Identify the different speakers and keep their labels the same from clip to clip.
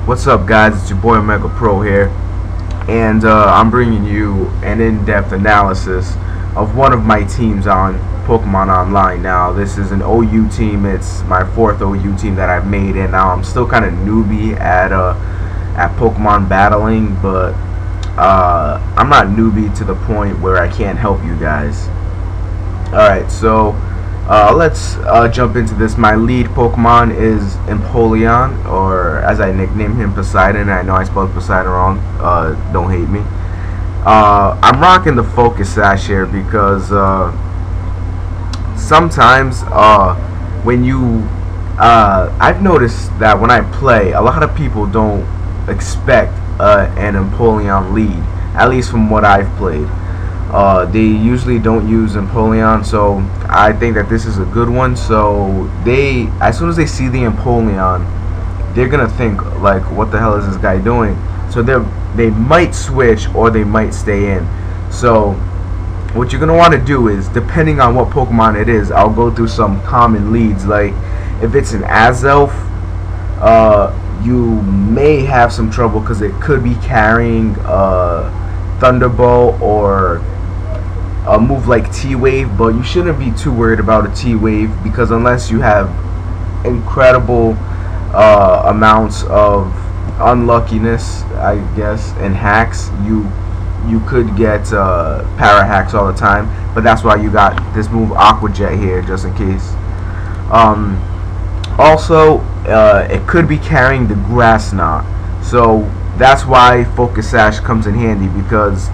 Speaker 1: What's up, guys? It's your boy Omega Pro here, and I'm bringing you an in-depth analysis of one of my teams on Pokemon Online. Now, this is an OU team. It's my fourth OU team that I've made, and now I'm still kind of newbie at Pokemon battling, but I'm not newbie to the point where I can't help you guys. All right, so. Let's jump into this. My lead Pokemon is Empoleon, or as I nickname him, Poseidon. I know I spelled Poseidon wrong. Don't hate me. I'm rocking the Focus Sash here because sometimes when you I've noticed that when I play, a lot of people don't expect an Empoleon lead, at least from what I've played. They usually don't use Empoleon, so I think that this is a good one. So as soon as they see the Empoleon, they're gonna think like, what the hell is this guy doing? So they might switch or they might stay in. So what you're gonna want to do is, depending on what Pokemon it is, I'll go through some common leads. Like if it's an Azelf, you may have some trouble because it could be carrying Thunderbolt or a move like T-Wave, but you shouldn't be too worried about a T-Wave because unless you have incredible amounts of unluckiness, I guess, and hacks, you could get para hacks all the time. But that's why you got this move Aqua Jet here, just in case. Also, it could be carrying the Grass Knot, so that's why Focus Sash comes in handy, because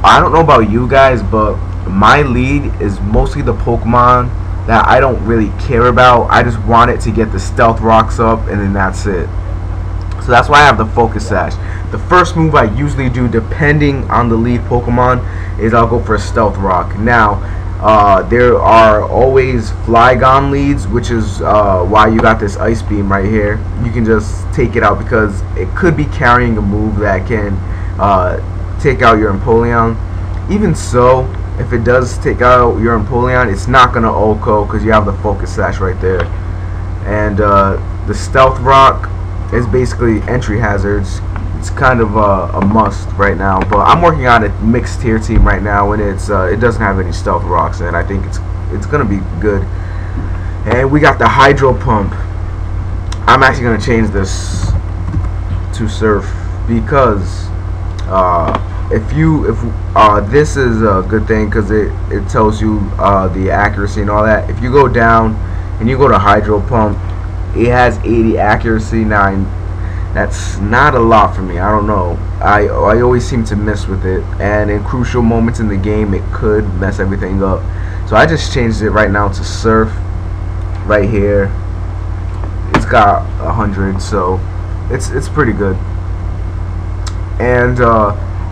Speaker 1: I don't know about you guys, but my lead is mostly the Pokemon that I don't really care about. I just want it to get the Stealth Rocks up, and then that's it. So that's why I have the Focus Sash. The first move I usually do, depending on the lead Pokemon, is I'll go for a Stealth Rock. Now, there are always Flygon leads, which is why you got this Ice Beam right here. You can just take it out because it could be carrying a move that can take out your Empoleon. Even so, if it does take out your Empoleon, it's not gonna OHKO because you have the Focus Sash right there. And the Stealth Rock is basically entry hazards. It's kind of a must right now, but I'm working on a mixed tier team right now, and it doesn't have any Stealth Rocks, and I think it's gonna be good. And we got the Hydro Pump. I'm actually gonna change this to Surf because if this is a good thing because it tells you the accuracy and all that. If you go down and you go to Hydro Pump, it has 80 accuracy. Now that's not a lot for me. I don't know. I always seem to miss with it, and in crucial moments in the game, it could mess everything up. So I just changed it right now to Surf. Right here, it's got 100, so it's pretty good. And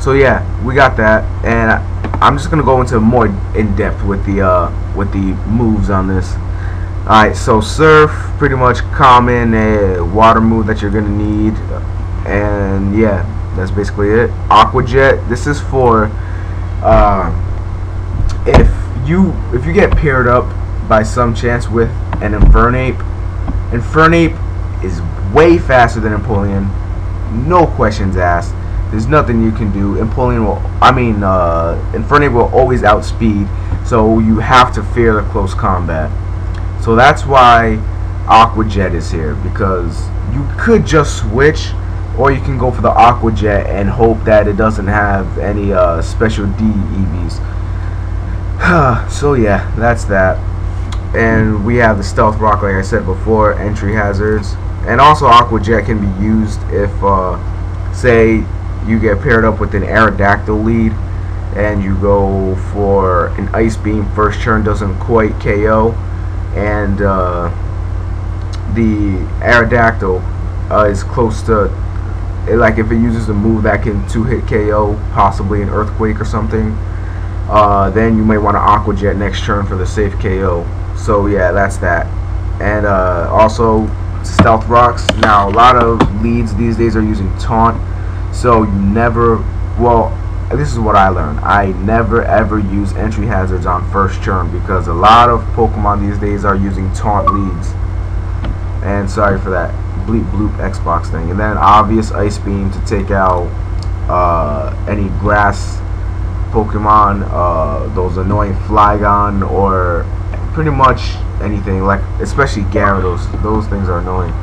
Speaker 1: so yeah, we got that, and I'm just gonna go into more in depth with the moves on this. Alright, so Surf, pretty much common, a water move that you're gonna need, and yeah, that's basically it. Aqua Jet, this is for if you get paired up by some chance with an Infernape. Infernape is way faster than Empoleon, no questions asked. There's nothing you can do. Infernape will always outspeed, so you have to fear the close combat. So that's why Aqua Jet is here, because you could just switch, or you can go for the Aqua Jet and hope that it doesn't have any special D EVs. So yeah, that's that. And we have the Stealth Rock, like I said before, entry hazards. And also Aqua Jet can be used if, say, you get paired up with an Aerodactyl lead, and you go for an Ice Beam. First turn doesn't quite KO, and the Aerodactyl is close to, like, if it uses a move that can 2-hit KO, possibly an Earthquake or something, then you might want to Aqua Jet next turn for the safe KO. So yeah, that's that. And also Stealth Rocks. Now a lot of leads these days are using Taunt, so you never, well, this is what I learned. I never ever use entry hazards on first turn because a lot of Pokemon these days are using Taunt leads. And sorry for that. Bleep Bloop Xbox thing, and then obvious Ice Beam to take out any grass Pokemon, those annoying Flygon, or pretty much anything, like especially Gyarados. Those things are annoying.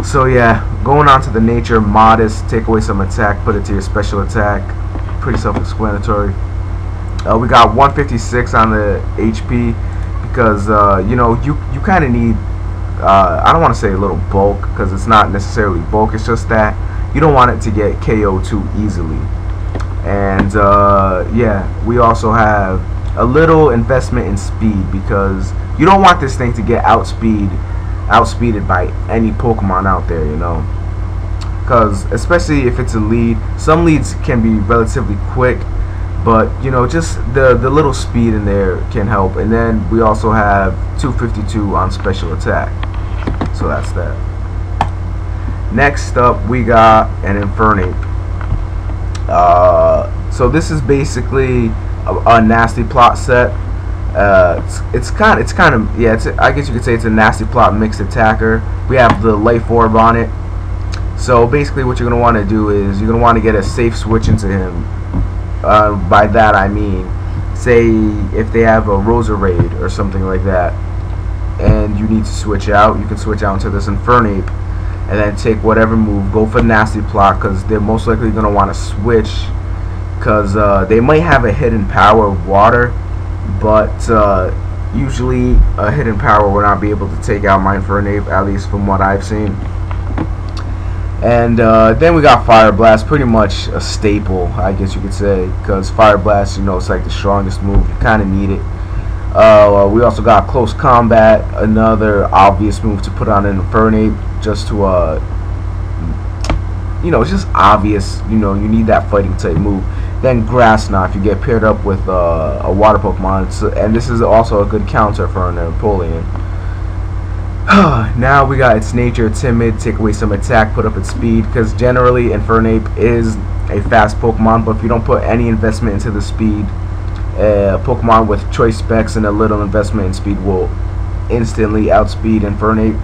Speaker 1: So yeah, going on to the nature, Modest, take away some attack, put it to your special attack. Pretty self-explanatory. We got 156 on the HP because you know, you kind of need I don't want to say a little bulk, because it's not necessarily bulk, it's just that you don't want it to get KO too easily. And yeah, we also have a little investment in speed, because you don't want this thing to get outspeeded by any Pokemon out there, you know, because especially if it's a lead, some leads can be relatively quick, but you know, just the little speed in there can help. And then we also have 252 on special attack, so that's that. Next up we got an Infernape. So this is basically a nasty plot set. It's kind of yeah, I guess you could say it's a nasty plot mixed attacker. We have the Life Orb on it. So basically what you're going to want to do is you're going to want to get a safe switch into him. By that I mean, say if they have a Roserade or something like that, and you need to switch out, you can switch out into this Infernape, and then take whatever move, go for nasty plot, because they're most likely going to want to switch, because they might have a hidden power of water, but usually a hidden power will not be able to take out my Infernape, at least from what I've seen. And then we got Fire Blast, pretty much a staple, I guess you could say, because Fire Blast, you know, it's like the strongest move. You kind of need it. We also got Close Combat, another obvious move to put on an Infernape, just to, you know, it's just obvious. You know, you need that fighting type move. Then Grass Knot, if you get paired up with a water Pokemon, and this is also a good counter for an Napoleon. Now we got its nature, timid, take away some attack, put up its speed, because generally Infernape is a fast Pokemon, but if you don't put any investment into the speed, Pokemon with choice specs and a little investment in speed will instantly outspeed Infernape.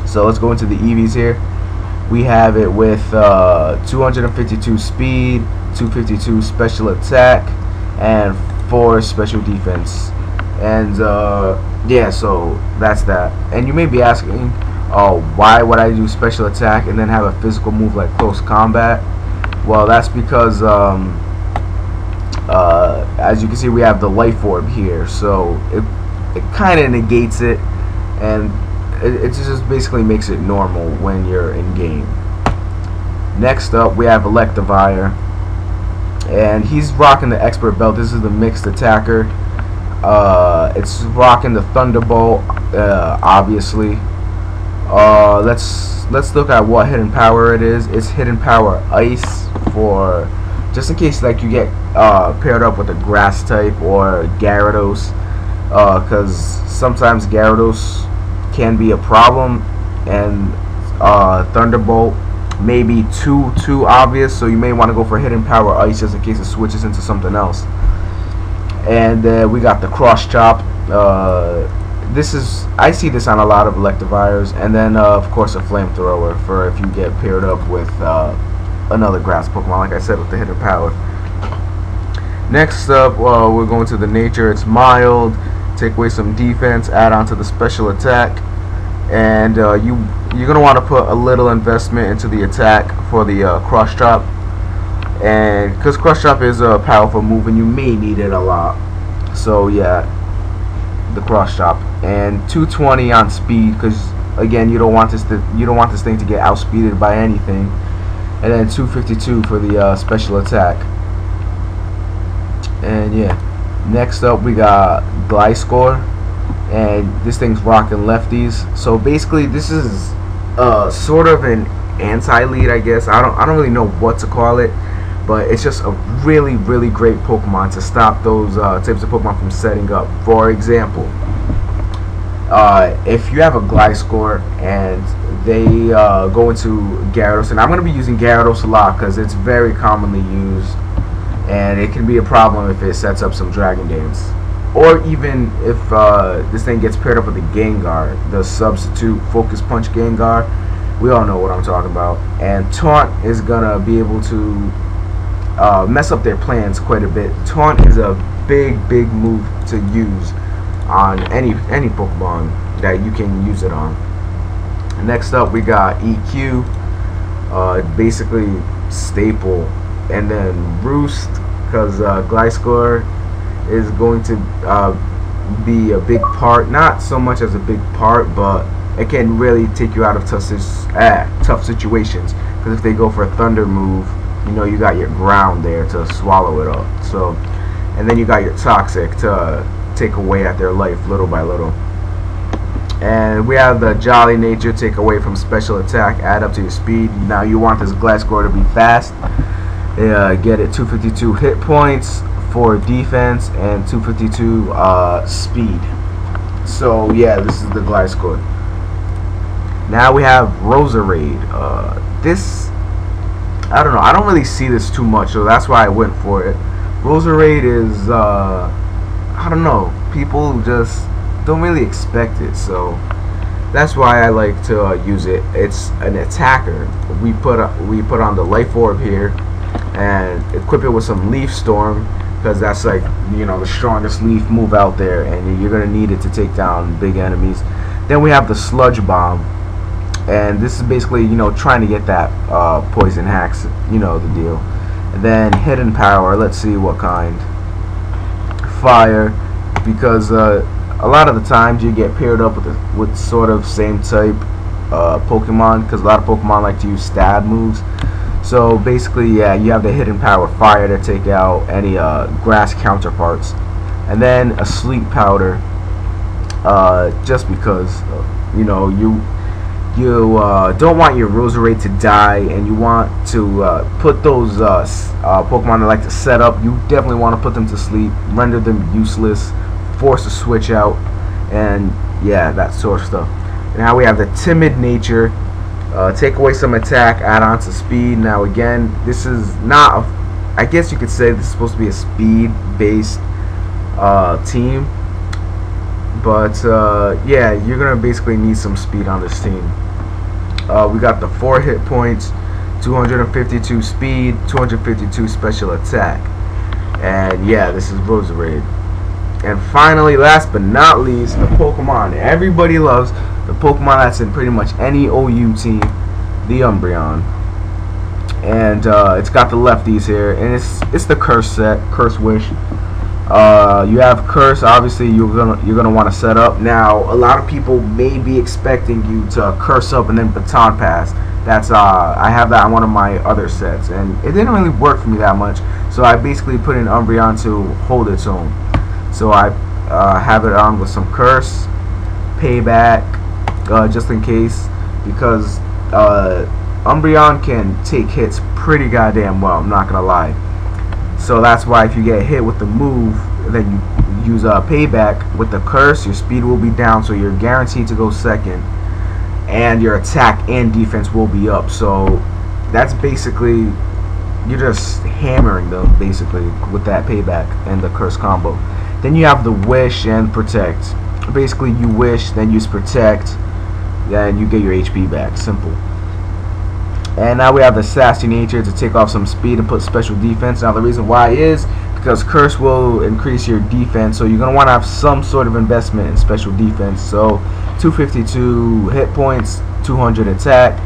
Speaker 1: So let's go into the EVs here. We have it with 252 speed, 252 special attack, and 4 special defense. And yeah, so that's that. And you may be asking, oh, why would I do special attack and then have a physical move like Close Combat? Well, that's because as you can see, we have the Life Orb here, so it kind of negates it, and it just basically makes it normal when you're in game. Next up we have Electivire, and he's rocking the Expert Belt. This is the mixed attacker. It's rocking the Thunderbolt, obviously. Let's look at what hidden power it is. It's hidden power Ice, for just in case like you get paired up with a grass type or Gyarados, because sometimes Gyarados can be a problem, and Thunderbolt may be too obvious, so you may want to go for hidden power Ice just in case it switches into something else. And we got the Cross Chop. I see this on a lot of Electivires, and then of course a Flamethrower for if you get paired up with another grass Pokemon, like I said, with the hidden power. Next up, we're going to the nature. It's mild, take away some defense, add on to the special attack, and you're gonna want to put a little investment into the attack for the Cross Chop. And because Cross Chop is a powerful move and you may need it a lot, so yeah, the Cross Chop. And 220 on speed, because again, you don't want this thing to get outspeeded by anything. And then 252 for the special attack. And yeah, next up we got Gliscor, and this thing's rocking lefties. So basically this is sort of an anti-lead, I guess. I don't really know what to call it, but it's just a really great Pokemon to stop those types of Pokemon from setting up. For example, if you have a Gliscor and they go into Gyarados, and I'm going to be using Gyarados a lot because it's very commonly used, and it can be a problem if it sets up some Dragon Dance, or even if this thing gets paired up with a Gengar, the substitute Focus Punch Gengar. We all know what I'm talking about. And Taunt is gonna be able to mess up their plans quite a bit. Taunt is a big move to use on any Pokemon that you can use it on. Next up, we got EQ, basically staple, and then Roost, because Gliscor is going to be a big part. Not so much as a big part, but it can really take you out of tough situations. Because if they go for a Thunder move, you know you got your Ground there to swallow it up. So, and then you got your Toxic to take away at their life little by little. And we have the Jolly Nature, take away from special attack, add up to your speed. Now you want this Gliscor to be fast. Get it 252 hit points for defense and 252 speed. So yeah, this is the Gliscor. Now we have Roserade. This, I don't know, I don't really see this too much, so that's why I went for it. Roserade is I don't know, people just don't really expect it, so that's why I like to use it. It's an attacker. We put on the Life Orb here and equip it with some Leaf Storm, because that's like, you know, the strongest leaf move out there, and you're gonna need it to take down big enemies. Then we have the Sludge Bomb, and this is basically, you know, trying to get that poison hacks, you know the deal. And then Hidden Power, let's see what kind. Fire, because a lot of the times you get paired up with sort of same type Pokemon, because a lot of Pokemon like to use stab moves. So basically, yeah, you have the Hidden Power Fire to take out any grass counterparts, and then a Sleep Powder, just because you know you don't want your Roserade to die, and you want to put those Pokemon that like to set up. You definitely want to put them to sleep, render them useless, force a switch out, and yeah, that sort of stuff. Now we have the Timid Nature. Take away some attack, add on to speed. Now again, this is not I guess you could say this is supposed to be a speed based team, but yeah, you're gonna basically need some speed on this team. We got the 4 hit points, 252 speed, 252 special attack, and yeah, this is Roserade. And finally, last but not least, the Pokemon everybody loves, the Pokemon that's in pretty much any OU team, the Umbreon. And it's got the lefties here, and it's the Curse set, Curse Wish. You have Curse, obviously you're gonna want to set up. Now a lot of people may be expecting you to Curse up and then Baton Pass. That's I have that on one of my other sets, and it didn't really work for me that much, so I basically put in Umbreon to hold its own. So I have it on with some Curse, Payback, just in case, because Umbreon can take hits pretty goddamn well, I'm not gonna lie. So that's why if you get hit with the move, then you use Payback with the Curse, your speed will be down, so you're guaranteed to go second, and your attack and defense will be up. So that's basically, you're just hammering them basically with that Payback and the Curse combo. Then you have the Wish and Protect. Basically you Wish, then use Protect, then you get your HP back. Simple. And now we have the Sassy Nature to take off some speed and put special defense. Now the reason why is because Curse will increase your defense, so you're going to want to have some sort of investment in special defense. So 252 hit points, 200 attack,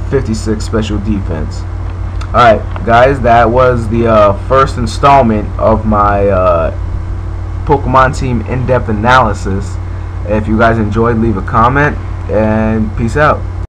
Speaker 1: 56 special defense. Alright guys, that was the first installment of my Pokemon team in-depth analysis. If you guys enjoyed, leave a comment, and peace out.